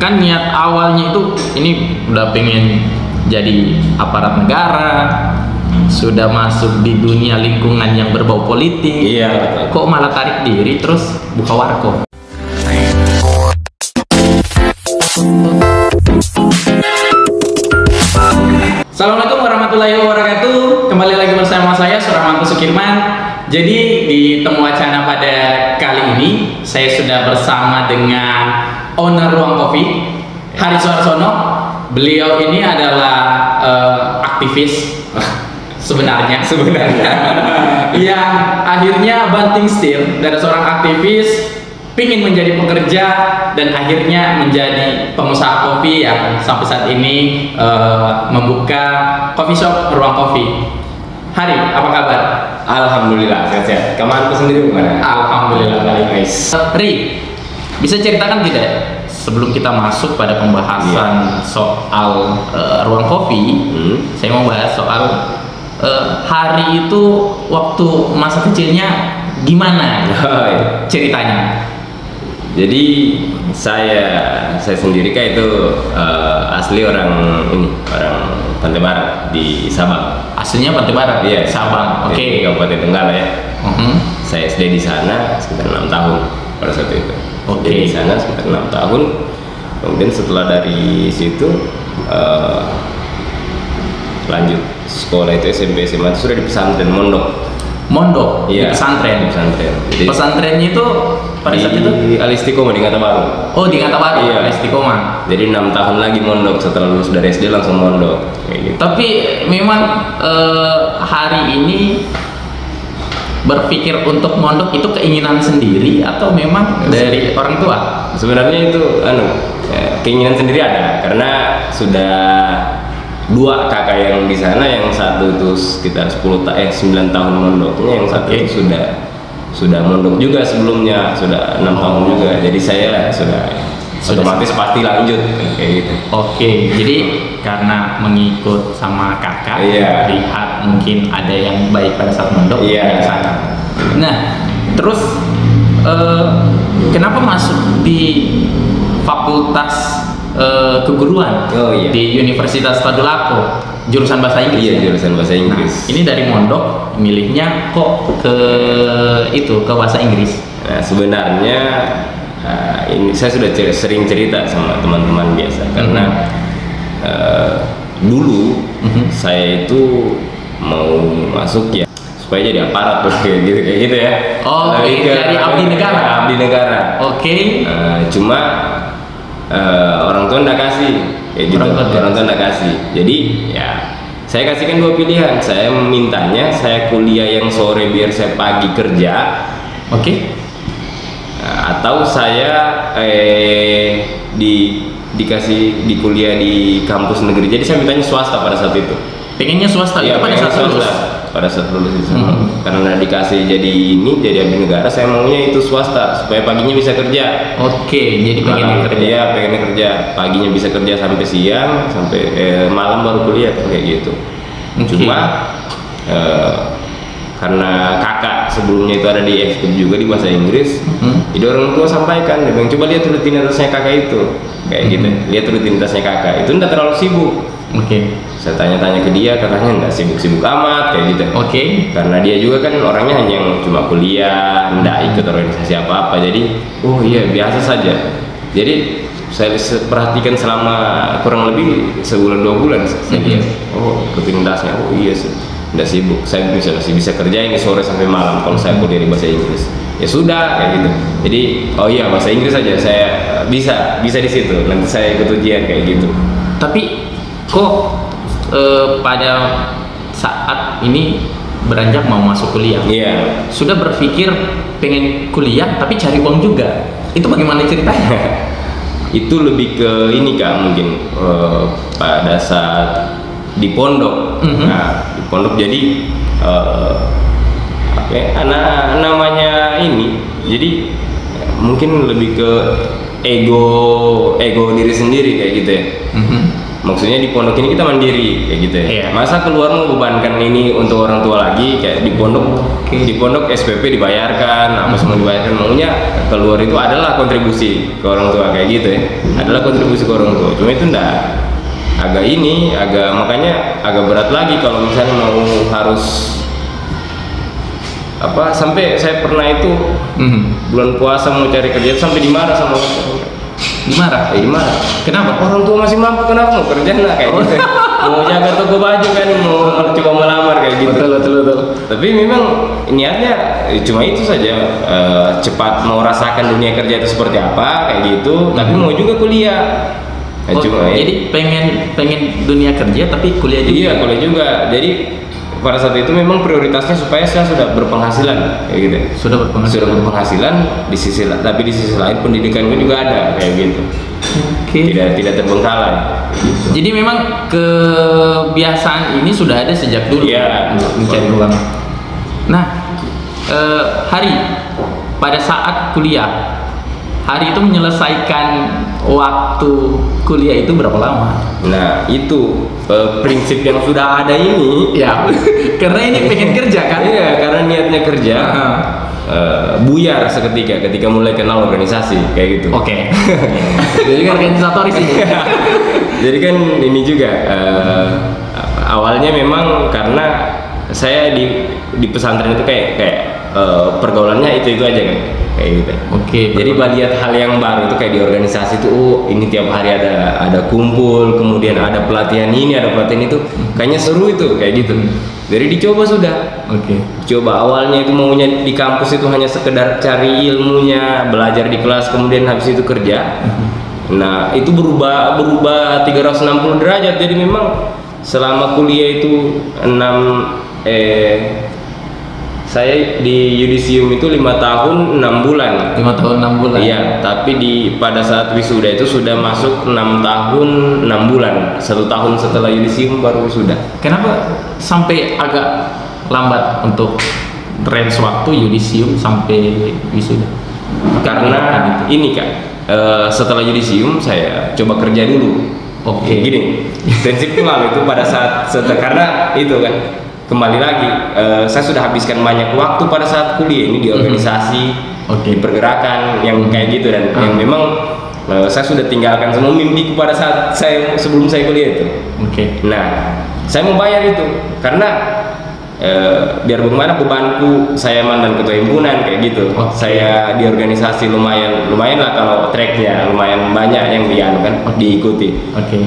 kan niat awalnya itu ini udah pengen jadi aparat negara, sudah masuk di dunia lingkungan yang berbau politik. Iya. Kok malah tarik diri terus buka warkop? Assalamualaikum warahmatullahi wabarakatuh. Kembali lagi bersama saya Suramanto Sukirman. Jadi di Temu Wacana pada kali ini saya sudah bersama dengan owner Ruang Kopi, Hari Suarsono. Beliau ini adalah aktivis sebenarnya yang akhirnya banting setir dari seorang aktivis pingin menjadi pekerja dan akhirnya menjadi pengusaha kopi yang sampai saat ini membuka coffee shop Ruang Kopi. Hari, apa kabar? Alhamdulillah sehat-sehat. Kamu sendiri gimana? Alhamdulillah baik. Nice. Ri, bisa ceritakan tidak sebelum kita masuk pada pembahasan soal Ruang Kopi? Saya mau bahas soal Hari itu waktu masa kecilnya gimana ceritanya? Jadi saya sendiri kan itu asli orang Pantai Barat di Sabang. Aslinya Pantai Barat, Iya, Sabang. Oke. Di Kabupaten Tenggala ya. Saya SD di sana sekitar 6 tahun pada saat itu. Oke. Jadi di sana sekitar 6 tahun. Kemudian setelah dari situ lanjut sekolah itu SMP SMA itu sudah di pesantren Mondok, iya, di pesantren. Jadi Pesantrennya itu pada saat itu di Alistiqomah di Ngata Baru. Oh, di Ngata Baru, Iya. Alistiqomah. Jadi 6 tahun lagi mondok, setelah lulus dari SD langsung mondok kayak gitu. Tapi memang Hari ini berpikir untuk mondok itu keinginan sendiri atau memang dari orang tua? Sebenarnya itu keinginan sendiri ada karena sudah 2 kakak yang di sana, yang satu itu sekitar 9 tahun mondoknya, yang satu itu sudah mondok juga sebelumnya, sudah 6 tahun juga. Jadi saya sudah otomatis pasti lanjut kayak gitu. Oke, jadi karena mengikut sama kakak, Iya. lihat mungkin ada yang baik pada saat mondok, Iya. di sana. Nah, terus kenapa masuk di fakultas keguruan di Universitas Tadulako, jurusan bahasa Inggris? Iya, jurusan bahasa Inggris. Nah, ini dari mondok milihnya kok ke bahasa Inggris? Nah, sebenarnya ini saya sudah sering cerita sama teman-teman biasa karena dulu saya itu mau masuk ya supaya jadi aparat kayak gitu ya. Oh, dari abdi negara. Abdi negara. Oke. Cuma orang tua nggak kasih kayak gitu. Orang tua nggak kasih. Jadi ya saya kasihkan 2 pilihan. Saya mintanya saya kuliah yang sore biar saya pagi kerja. Oke. Atau saya dikasih di kuliah di kampus negeri. Jadi saya mintanya swasta pada saat itu. Pengennya swasta? Iya, pada saat lulus. Pada saat lulus itu. Karena dikasih jadi abdi negara, saya maunya itu swasta supaya paginya bisa kerja. Oke, jadi pengen kerja. Iya, pengennya kerja. Paginya bisa kerja sampai siang, sampai malam baru kuliah kayak gitu. Cuma karena kakak sebelumnya itu ada di ekskul juga di bahasa Inggris, jadi orang tua sampaikan, dia bilang coba lihat rutinitasnya kakak itu, kayak gitu. Lihat rutinitasnya kakak itu nggak terlalu sibuk. Oke. Saya tanya-tanya ke dia, katanya nggak sibuk-sibuk amat kayak gitu. Oke. Karena dia juga kan orangnya hanya yang cuma kuliah, nggak ikut organisasi apa-apa. Jadi, oh iya biasa saja. Jadi saya perhatikan selama kurang lebih sebulan 2 bulan. Saya lihat, oh rutinitasnya, oh iya sih, nggak sibuk. Saya masih bisa kerja ini sore sampai malam kalau saya kuliah di bahasa Inggris. Ya sudah kayak gitu. Jadi, oh iya bahasa Inggris saja saya bisa di situ. Nanti saya ikut ujian kayak gitu. Tapi kok pada saat ini beranjak mau masuk kuliah, sudah berpikir pengen kuliah tapi cari uang juga, itu bagaimana ceritanya? Itu lebih ke ini Kak, mungkin pada saat di pondok. Nah, di pondok jadi namanya ini, jadi mungkin lebih ke ego diri sendiri kayak gitu ya. Maksudnya di pondok ini kita mandiri kayak gitu ya. Iya. Masa keluar membebankan ini untuk orang tua lagi, kayak di pondok SPP dibayarkan, apa semua dibayarkan. Maunya keluar itu adalah kontribusi ke orang tua kayak gitu ya. Adalah kontribusi ke orang tua. Cuma itu makanya agak berat lagi kalau misalnya mau harus sampai saya pernah itu bulan puasa mau cari kerja sampai dimarah sama orang. Dimarah? Dimarah. Kenapa? Orang tua masih mampu, kenapa mau kerja lah kayak gitu. Mau jaga toko baju kan, mau coba melamar kayak gitu. Betul. Tapi memang niatnya cuma itu saja, cepat mau rasakan dunia kerja itu seperti apa kayak gitu. Tapi mau juga kuliah. Jadi pengen dunia kerja tapi kuliah juga. Iya, kuliah juga. Jadi pada saat itu memang prioritasnya supaya saya sudah berpenghasilan kayak gitu. Sudah berpenghasilan di sisi lain pendidikanku juga ada kayak gitu. Oke. Tidak terbengkalai. Gitu. Jadi memang kebiasaan ini sudah ada sejak dulu untuk mencari uang. Nah, Hari pada saat kuliah, Hari itu menyelesaikan waktu kuliah itu berapa lama? Nah, itu prinsip yang sudah ada ini. Ya, karena ini pengen kerja kan? Iya, karena niatnya kerja. Buyar ketika mulai kenal organisasi kayak gitu. Oke. Jadi kan organisatoris sih. Jadi kan ini juga awalnya memang karena saya di pesantren itu kayak pergaulannya itu aja kan. Kayak gitu. Oke. Jadi lihat hal yang baru itu kayak di organisasi itu, ini tiap hari ada kumpul, kemudian ada pelatihan ini, ada pelatihan itu, kayaknya seru itu kayak gitu. Jadi dicoba sudah. Oke. Coba awalnya itu maunya di kampus itu hanya sekedar cari ilmunya, belajar di kelas, kemudian habis itu kerja. Nah, itu berubah 360 derajat. Jadi memang selama kuliah itu saya di yudisium itu 5 tahun 6 bulan. 5 tahun 6 bulan. Iya, tapi pada saat wisuda itu sudah masuk 6 tahun 6 bulan. 1 tahun setelah yudisium baru wisuda. Kenapa sampai agak lambat untuk range waktu yudisium sampai wisuda? Karena ini Kak, setelah yudisium saya coba kerja dulu. Oke. Gini, prinsipku lalu itu pada saat karena itu kan. Kembali lagi, saya sudah habiskan banyak waktu pada saat kuliah ini di organisasi, di pergerakan yang kayak gitu dan yang memang saya sudah tinggalkan semua mimpiku pada saat sebelum saya kuliah itu. Oke. Nah, saya mau bayar itu karena biar bagaimana bebanku, saya mantan ketua himpunan kayak gitu. Saya di organisasi lumayan lah kalau tracknya lumayan banyak yang diikuti.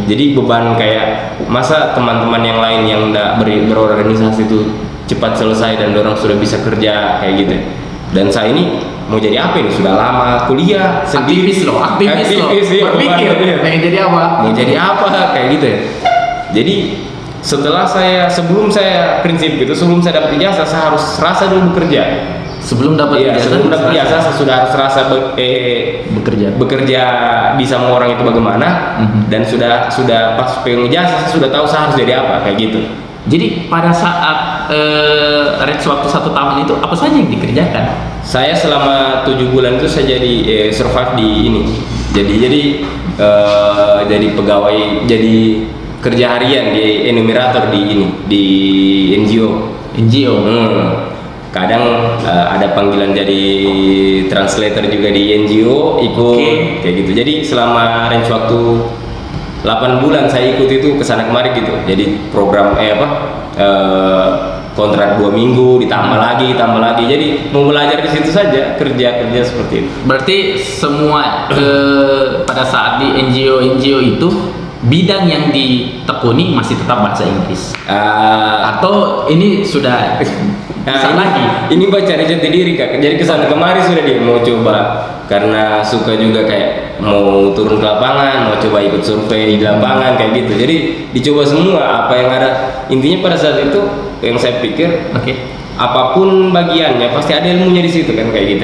Jadi beban kayak masa teman-teman yang lain yang udah berorganisasi itu cepat selesai dan orang sudah bisa kerja kayak gitu. Dan saya ini mau jadi apa ini? Sudah lama kuliah sendiri. Aktivis loh. Berpikir pengen jadi apa? Mau jadi apa kayak gitu ya. Jadi sebelum saya dapat ijazah saya harus rasa dulu bekerja. Sebelum dapat ijazah saya sudah harus rasa bekerja bisa sama orang itu bagaimana dan sudah pas pengen ijazah saya sudah tahu saya harus jadi apa kayak gitu. Jadi pada saat range waktu 1 tahun itu apa saja yang dikerjakan? Saya selama 7 bulan itu saya jadi survive di ini. Jadi pegawai, jadi kerja harian di enumerator di NGO. Kadang ada panggilan jadi translator juga di NGO ikut kayak gitu. Jadi selama range waktu 8 bulan saya ikut itu kesana kemari gitu. Jadi program kontrak 2 minggu ditambah lagi. Jadi mau belajar di situ saja, kerja seperti itu. Berarti semua pada saat di NGO itu bidang yang ditekuni masih tetap bahasa Inggris atau ini sudah ini baca jati diri Kak. Jadi kesana kemari sudah dia mau coba karena suka juga kayak mau turun ke lapangan, mau coba ikut survei di lapangan kayak gitu. Jadi dicoba semua apa yang ada. Intinya pada saat itu yang saya pikir apapun bagiannya pasti ada ilmunya di situ kan kayak gitu.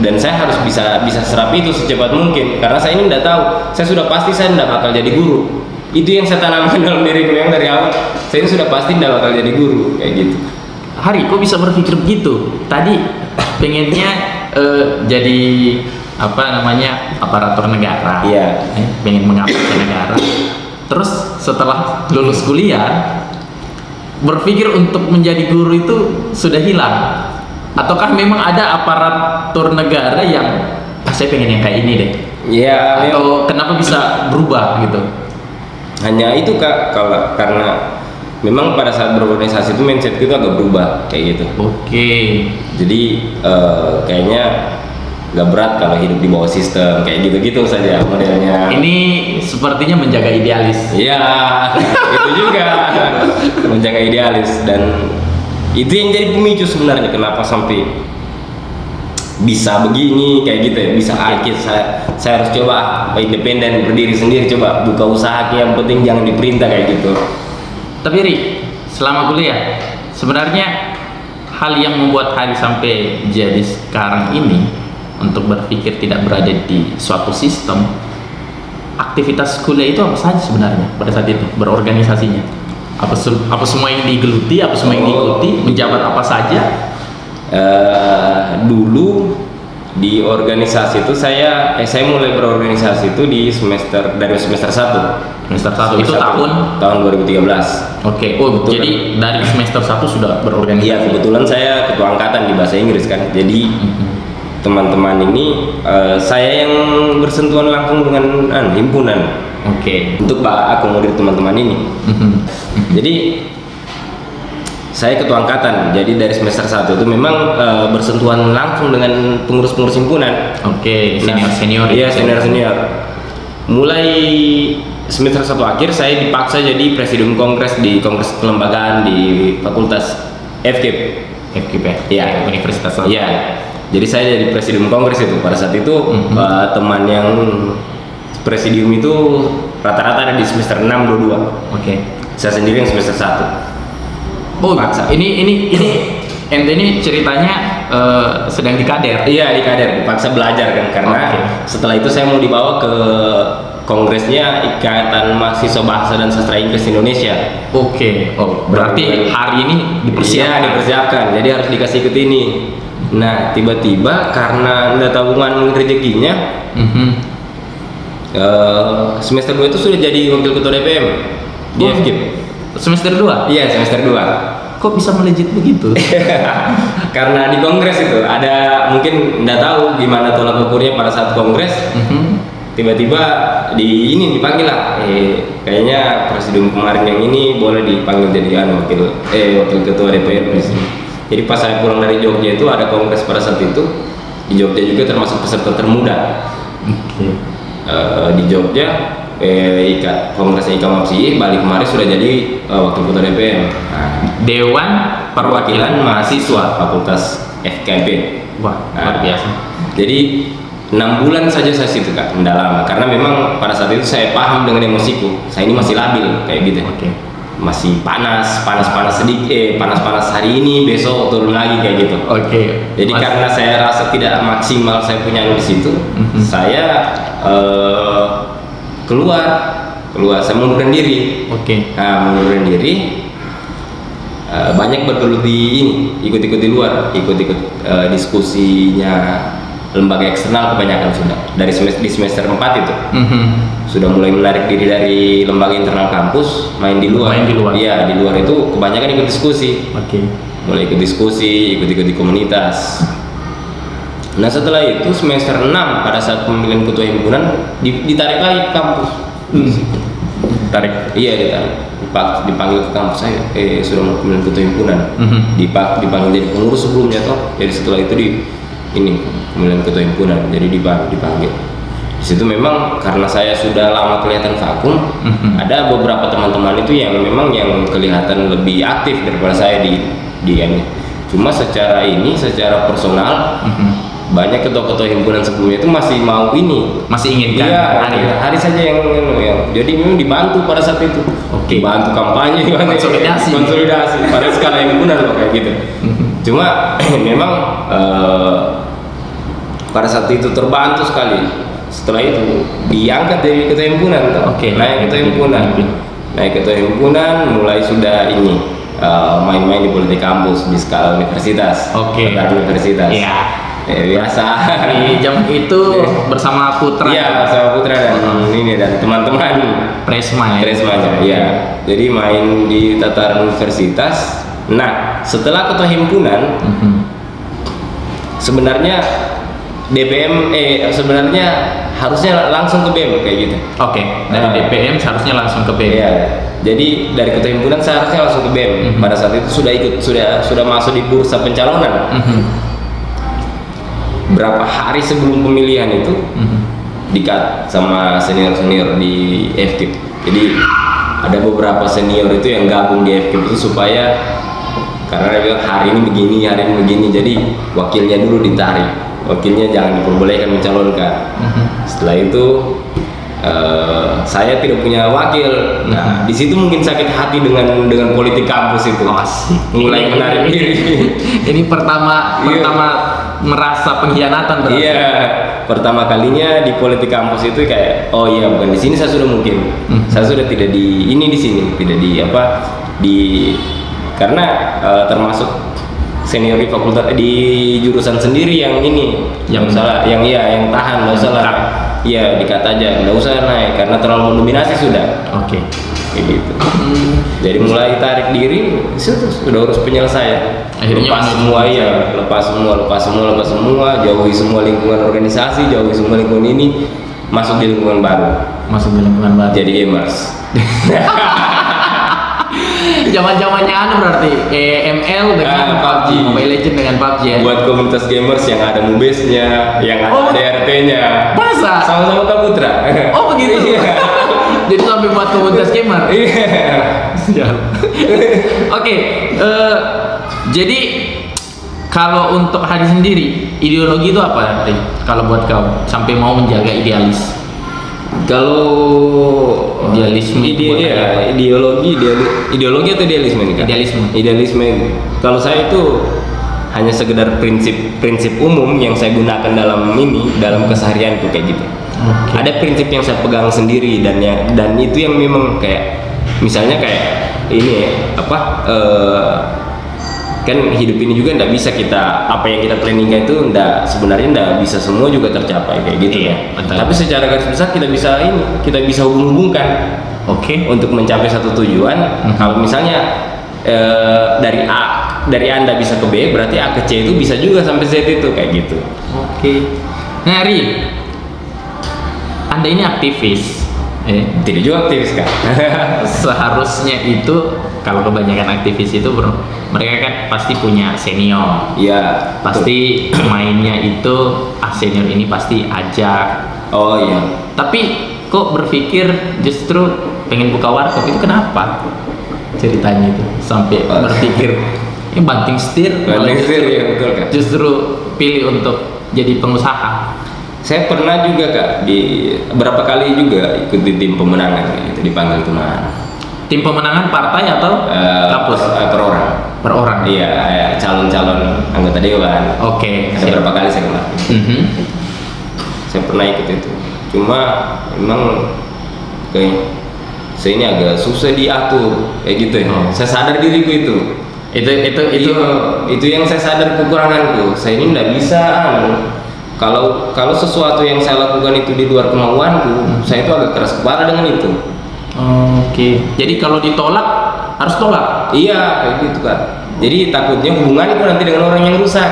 Dan saya harus bisa serap itu secepat mungkin karena saya ini tidak tahu. Saya sudah pasti saya tidak bakal jadi guru. Itu yang saya tanamkan dalam diriku yang dari awal. Saya ini sudah pasti tidak bakal jadi guru kayak gitu. Hari, kok bisa berpikir begitu? Tadi pengennya jadi aparatur negara. Iya. Pengen mengabdi negara. Terus setelah lulus kuliah, berpikir untuk menjadi guru itu sudah hilang? Ataukah memang ada aparatur negara yang saya pengen yang kayak ini deh? Ya, Atau kenapa bisa berubah gitu? hanya itu Kak, karena memang pada saat berorganisasi itu mindset kita agak berubah kayak gitu. Oke. Jadi kayaknya nggak berat kalau hidup di bawah sistem kayak gitu-gitu saja modelnya. Ini sepertinya menjaga idealis. Iya, itu juga menjaga idealis, dan itu yang jadi pemicu sebenarnya kenapa sampai bisa begini kayak gitu ya, bisa akhir saya harus coba independen, berdiri sendiri, coba buka usaha, yang penting jangan diperintah kayak gitu. Tapi Ri, selama kuliah sebenarnya hal yang membuat Hari sampai jadi sekarang ini untuk berpikir tidak berada di suatu sistem, aktivitas kuliah itu apa saja sebenarnya pada saat itu berorganisasinya? Apa semua yang digeluti, apa semua yang diikuti, menjabat apa saja? Dulu di organisasi itu saya mulai berorganisasi itu dari semester 1. Semester 1 itu tahun 2013. Oke. Oh, betul. Jadi dari semester 1 sudah berorganisasi. Iya, kebetulan saya ketua angkatan di bahasa Inggris kan. Jadi teman-teman ini saya yang bersentuhan langsung dengan himpunan. Oke. Untuk akomodir teman-teman ini. Jadi saya ketua angkatan, jadi dari semester 1 itu memang bersentuhan langsung dengan pengurus-pengurus himpunan. Oke, senior-senior. Iya, senior-senior. Mulai semester 1 akhir saya dipaksa jadi presidium kongres di kongres kelembagaan di fakultas FKIP. FKIP ya? Iya, Universitas. Iya. Jadi saya jadi presidium kongres itu. Pada saat itu teman yang presidium itu rata-rata ada di semester 6, 22. Oke. Saya sendiri yang semester 1. Oh, ini ente ini ceritanya sedang di kader. Iya, di kader, dipaksa belajar kan, karena setelah itu saya mau dibawa ke kongresnya Ikatan Mahasiswa Bahasa dan Sastra Inggris Indonesia. Oke. Oh, berarti hari ini dipersiapkan. Iya, dipersiapkan. Jadi harus dikasih ikut ini. Nah, tiba-tiba karena ada tabungan rezekinya, semester 2 itu sudah jadi wakil ketua DPM di FKIP. Semester 2? Iya, semester 2. Kok bisa melejit begitu? Karena di kongres itu ada, mungkin nggak tahu gimana tolak ukurnya pada saat kongres. Tiba-tiba dipanggil lah, kayaknya presidium kemarin yang ini boleh dipanggil jadi wakil ketua DPR di sini. Jadi pas saya pulang dari Jogja itu ada kongres pada saat itu. Di Jogja juga termasuk peserta termuda. Di Jogja kongresnya IKMAPSI, balik kemarin sudah jadi wakil ketua DPM. Dewan Perwakilan Mahasiswa Fakultas FKIP. Wah, luar biasa. Jadi 6 bulan saja saya situ Kak, mendalam, karena memang pada saat itu saya paham dengan emosiku. Saya ini masih labil kayak gitu. Masih panas sedikit, panas hari ini, besok turun lagi kayak gitu. Jadi karena saya rasa tidak maksimal saya punya di situ, saya keluar saya mengundurkan diri. Nah, mengundurkan diri, banyak bergelut di ini, ikut-ikut di luar, ikut-ikut diskusinya lembaga eksternal, kebanyakan sudah dari semester 4 itu sudah mulai menarik diri dari lembaga internal kampus, main di luar. Iya, di luar itu kebanyakan ikut diskusi. Mulai ikut diskusi, ikut di komunitas. Nah, setelah itu semester 6 pada saat pemilihan ketua himpunan ditarik lagi ke kampus. Iya, dipanggil ke kampus saya. Sudah mau pemilihan ketua himpunan. Dipanggil jadi pengurus sebelumnya toh. Jadi setelah itu pemilihan ketua himpunan. Jadi dipanggil. Di situ memang karena saya sudah lama kelihatan vakum, ada beberapa teman-teman itu yang memang yang kelihatan lebih aktif daripada saya di ini. Cuma secara personal, banyak ketua-ketua himpunan sebelumnya itu masih inginkan hari saja yang jadi memang dibantu pada saat itu. Dibantu kampanye, konsolidasi pada skala himpunan loh kayak gitu. Cuma memang pada saat itu terbantu sekali. Setelah itu diangkat dari ketua himpunan, naik ketua himpunan, mulai sudah main-main di politik kampus di skala universitas. Universitas. Biasa di jam itu bersama Putra. Iya, bersama Putra dan teman-teman. Presma ya. Presmanya, ya. Jadi main di tataran universitas. Nah, setelah ketua himpunan, sebenarnya sebenarnya harusnya langsung ke BEM kayak gitu. Oke, dari DPM seharusnya langsung ke BEM. Iya. Jadi dari ketua himpunan seharusnya langsung ke BEM. Pada saat itu sudah masuk di bursa pencalonan. Berapa hari sebelum pemilihan itu di-cut sama senior-senior di FKIP. Jadi ada beberapa senior itu yang gabung di FKIP itu supaya, karena dia bilang hari ini begini, jadi wakilnya dulu ditarik, wakilnya jangan diperbolehkan mencalonkan. Setelah itu saya tidak punya wakil. Nah, di situ mungkin sakit hati dengan politik kampus itu. Mulai menarik diri. Ini pertama merasa pengkhianatan berarti. Iya, pertama kalinya di politik kampus itu kayak, oh iya, bukan di sini saya sudah mungkin. Saya sudah tidak di sini, tidak karena termasuk senior di fakultas di jurusan sendiri yang salah, yang tahan, nggak usah lah. Iya, di-cut aja, nggak usah naik karena terlalu mendominasi sudah. Oke. Kayak gitu. Jadi mulai tarik diri, sudah urus penyelesaian. Akhirnya lepas semua, jauhi semua lingkungan organisasi, jauhi semua lingkungan ini, masuk di lingkungan baru. Jadi gamers. Zaman-zamannya berarti ML dengan PUBG, Mobile Legends dengan PUBG ya. Buat komunitas gamers yang ada mubesnya, yang ada DRT-nya. Masa? Sama-sama Kaputra. Oh begitu. Jadi sampai buat komunitas gamer. Iya. Oke, jadi kalau untuk Hadi sendiri, ideologi itu apa, Ri? Kalau buat kau sampai mau menjaga idealis? Kalau idealisme ideologi atau idealisme ini kan? Idealisme. Kalau saya itu hanya sekedar prinsip umum yang saya gunakan dalam keseharianku kayak gitu. Ada prinsip yang saya pegang sendiri dan itu yang memang kayak misalnya kayak ini kan hidup ini juga nggak bisa apa yang kita planningkan itu sebenarnya nggak bisa semua juga tercapai kayak gitu ya. Tapi secara garis besar kita bisa hubung-hubungkan. Untuk mencapai satu tujuan. Kalau misalnya dari Anda bisa ke B, berarti A ke C itu bisa juga sampai Z itu kayak gitu. Nah, Ri, Anda ini aktivis. Tidak juga aktivis kan? Seharusnya itu kalau kebanyakan aktivis itu mereka kan pasti punya senior. Iya. Pasti mainnya itu senior ini pasti ajak. Oh iya. Tapi kok berpikir justru pengen buka warkop itu kenapa? Ceritanya itu sampai berpikir banting setir. Ya, betul kan? Justru pilih untuk jadi pengusaha. Saya pernah juga Kak berapa kali juga ikut di tim pemenangan gitu, dipanggil kemana. Tim pemenangan partai atau kampus? Per orang. Iya, calon-calon anggota dewan. Ada berapa kali saya kemarin. Saya pernah ikut itu. Cuma memang kayak saya ini agak susah diatur kayak gitu ya. Saya sadar diriku itu. Itu yang saya sadar kekuranganku. Saya ini nggak bisa. Kalau sesuatu yang saya lakukan itu di luar kemauanku, saya itu agak keras kepala dengan itu. Jadi kalau ditolak harus tolak. Iya, kayak gitu kan. Jadi takutnya hubungan itu nanti dengan orang yang rusak.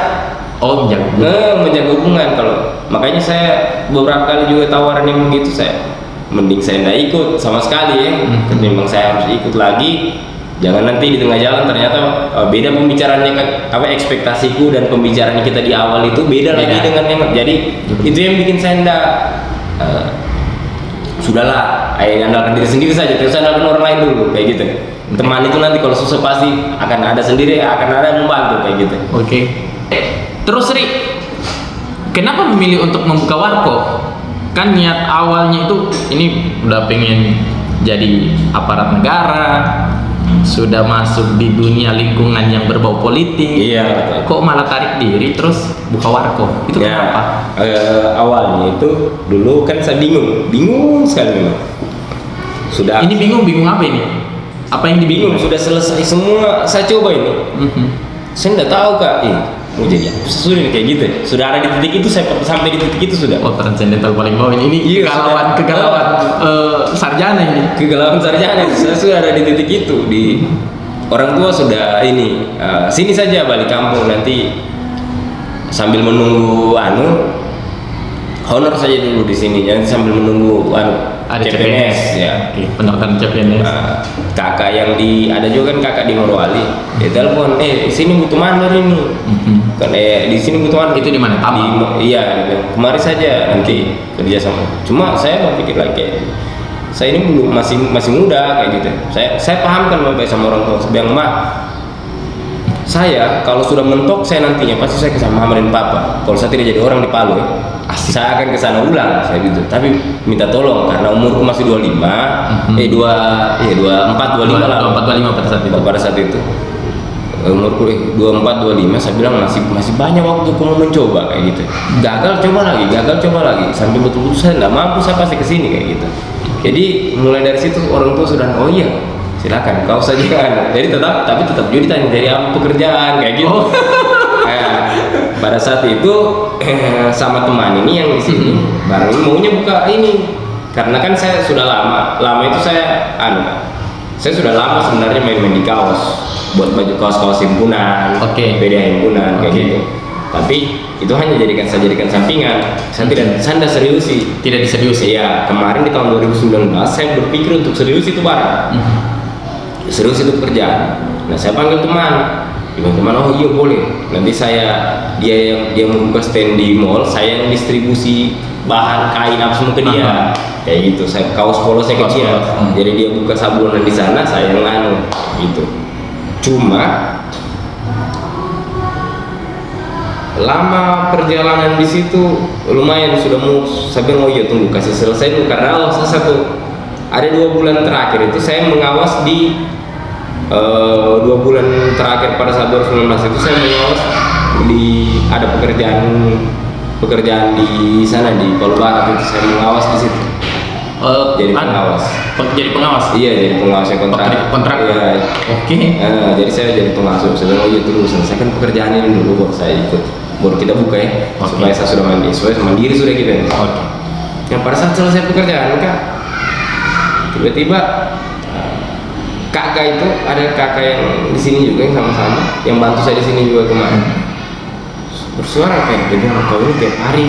Menjaga hubungan. Makanya saya beberapa kali juga tawaran yang begitu, mending saya nggak ikut sama sekali ya. Ketimbang saya harus ikut lagi. Jangan nanti di tengah jalan ternyata beda pembicaraannya, ekspektasiku dan pembicaraan kita di awal itu beda lagi dengan yang jadi itu yang bikin saya sudahlah, andalkan diri sendiri saja, terus andalkan orang lain dulu kayak gitu. Teman itu nanti kalau susah pasti akan ada sendiri, akan ada yang membantu kayak gitu. Terus Ri, kenapa memilih untuk membuka warkop? Kan niat awalnya itu ini udah pengen jadi aparat negara, sudah masuk di dunia lingkungan yang berbau politik. Iya. Kok malah tarik diri terus buka warkop? Itu kenapa? Awalnya itu dulu kan saya bingung sekali memang. Ini bingung apa ini? Apa yang dibingung? Sudah selesai semua, saya coba ini. Saya nggak tahu Kak. Mau jadi apa? Sudah kayak gitu. Sudah ada di titik itu, saya sampai di titik itu sudah. Transcendental paling bawah ini kegalauan sarjana sarjana ini. Kegalauan sarjana. Saya sudah ada di titik itu. Di orang tua sudah ini sini saja balik kampung nanti sambil menunggu honor saja dulu di sini. Jangan sambil menunggu Ada CPNS ya. Oke, pendaftaran CPNS. Kakak yang ada juga kan kakak di Morowali. Dia telepon, sini butuh mandor ini. Kan di sini butuh mandor. Itu di mana? Iya, dia bilang, kemari saja nanti kerja sama. Cuma saya berpikir lagi saya ini belum masih muda kayak gitu. Saya paham kan baik sama orang tua. Saya bilang, "Mak, saya kalau sudah mentok saya nantinya pasti saya ke sama Mama dan Papa. Kalau saya tidak jadi orang di Palu saya akan ke sana ulang," saya gitu. Tapi minta tolong karena umurku masih 25, 24, 25 lah. 24, 25 pada saat itu. Umurku 24, 25, saya bilang masih banyak waktu aku mau mencoba kayak gitu. Gagal coba lagi sampai betul-betul saya nggak mampu, saya pasti kesini kayak gitu. Jadi mulai dari situ orang tua sudah, oh iya silakan kau saja kan. Jadi tapi tetap juga ditanya dari apa pekerjaan kayak gitu. Pada saat itu sama teman ini yang di sini bareng maunya buka ini karena kan saya sudah lama itu saya sudah lama sebenarnya main-main di kaos, buat baju kaos himpunan, beda himpunan kayak gitu. Tapi itu hanya saya jadikan sampingan. Saya tidak seriusi. Tidak diseriusi. Iya, kemarin di tahun 2019 saya berpikir untuk serius itu barang. Serius itu pekerjaan. Nah, saya panggil teman. Teman, oh iya boleh. Nanti dia membuka stand di mall, saya yang distribusi bahan kain apa semua ke dia. Kayak gitu. Saya kaos polo saya ke dia. Jadi dia buka sabunan di sana, saya yang gitu. Cuma lama perjalanan di situ lumayan sudah mau sampai oh iya tunggu kasih selesai dulu karena ada 2 bulan terakhir itu saya mengawas di 2 bulan terakhir pada saat 2019 itu saya mengawas ada pekerjaan di sana di Palu Barat itu saya mengawas di situ. Jadi pengawas. Iya, jadi pengawasnya kontrak. Iya. Jadi saya jadi pengawas. Saya bilang, oh iya tunggu selesaikan pekerjaan ini dulu baru saya ikut. Baru kita buka ya. Supaya saya sudah mandiri sudah kita. Yang pada saat selesai pekerjaan Kak, tiba-tiba kakak itu ada kakak yang di sini juga yang sama-sama yang bantu saya di sini juga kemarin. Bersuara kayak dia bilang, kau ini tiap hari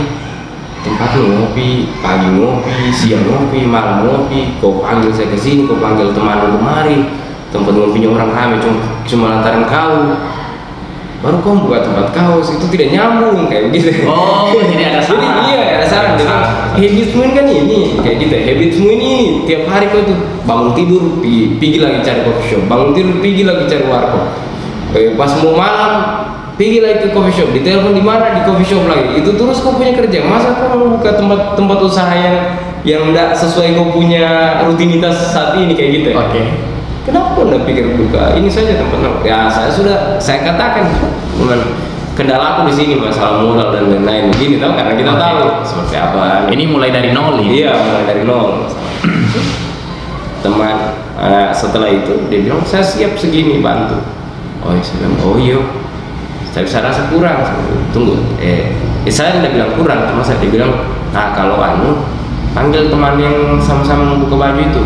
tempat ngopi, pagi ngopi, siang ngopi, malam ngopi, kau panggil saya ke sini, kau panggil teman lu kemari, tempat ngopinya orang ramai cuma lantaran kau, baru kau buka tempat kau, itu tidak nyambung kayak gitu. Jadi ada saran. Jadi iya ada saran. Habitmu kan ini kayak gitu. Habitmu ini tiap hari kau tuh bangun tidur pergi lagi cari coffee shop, bangun tidur pergi lagi cari warkop. Pas mau malam pergi lagi ke coffee shop, ditelepon di mana di coffee shop lagi. Itu terus kau punya kerja. Masa kau mau buka tempat usaha yang tidak sesuai kau punya rutinitas saat ini kayak gitu? Kenapa anda pikir buka ini saja tempat? Ya saya katakan, cuman kendala aku di sini masalah modal dan lain-lain begini tahu karena kita tahu seperti apa. Ini mulai dari nol ini. Iya, mulai dari nol. Teman setelah itu dia bilang saya siap segini bantu. Saya bilang oh iya. Saya rasa kurang. Tunggu. Saya tidak bilang kurang, cuma saya bilang kalau panggil teman yang sama-sama buka baju itu.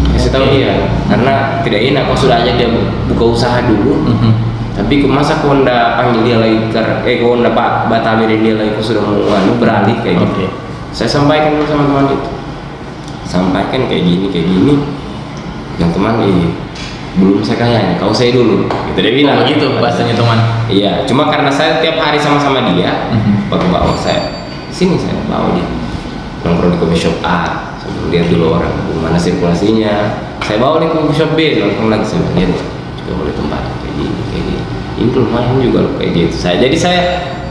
Kasih tahu dia karena tidak enak kau sudah ajak dia buka usaha dulu. Tapi masa kau ndak panggil dia lagi kau ndak batawirin dia lagi kau sudah mau beralih kayak gitu. Saya sampaikan dulu sama teman itu. Sampaikan kayak gini. Yang teman belum saya kayaknya kau saya dulu gitu dia bilang gitu bahasanya teman. Iya, cuma karena saya tiap hari sama dia bawa saya sini, saya bawa dia nongkrong di coffee shop A, sebelum lihat dulu orang gimana sirkulasinya. Saya bawa dia ke coffee shop B, nongkrong lagi, saya lihat juga boleh tempat kayak gini ini lumayan juga loh kayak gitu. Jadi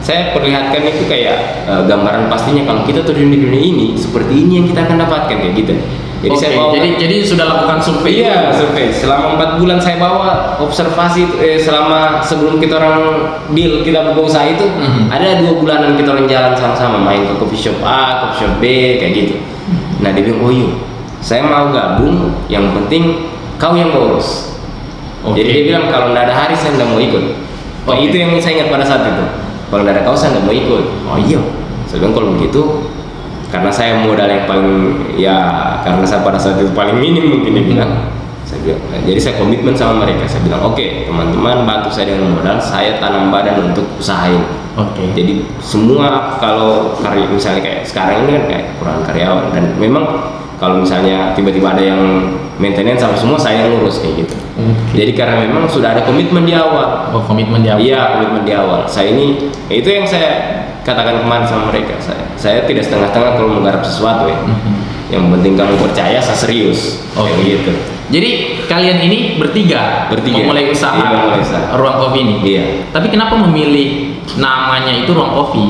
saya perlihatkan itu kayak gambaran pastinya kalau kita terjun di dunia ini seperti ini yang kita akan dapatkan kayak gitu. Jadi saya bawa jadi sudah lakukan survei. Iya, survei. Selama 4 bulan saya bawa observasi selama sebelum kita orang deal kita buka usaha itu ada 2 bulanan kita orang jalan sama-sama main ke coffee shop A, coffee shop B kayak gitu. Nah dia bilang oh iya, saya mau gabung, yang penting kau yang ngurus. Jadi dia bilang kalau nggak ada hari saya nggak mau ikut. Itu yang saya ingat pada saat itu. Kalau nggak ada kau saya nggak mau ikut. Oh iya. Saya bilang kalau begitu karena saya modal yang paling, ya karena saya pada saat itu paling minim mungkin dia bilang. Saya bilang, jadi saya komitmen sama mereka, saya bilang oke, teman-teman bantu saya dengan modal, saya tanam badan untuk usahain. Jadi semua kalau karya misalnya kayak sekarang ini kan kayak kurang karyawan, dan memang kalau misalnya tiba-tiba ada yang maintenance sama semua saya yang ngurus kayak gitu. Jadi karena memang sudah ada komitmen di awal. Komitmen di awal. Iya, komitmen di awal. Saya ini itu yang saya katakan kemarin sama mereka. Saya tidak setengah-setengah kalau menggarap sesuatu ya. Yang penting kamu percaya, saya serius. Kayak gitu. Jadi kalian ini bertiga memulai usaha, iya, Ruang Kopi ini. Iya. Tapi kenapa memilih namanya itu Ruang Kopi?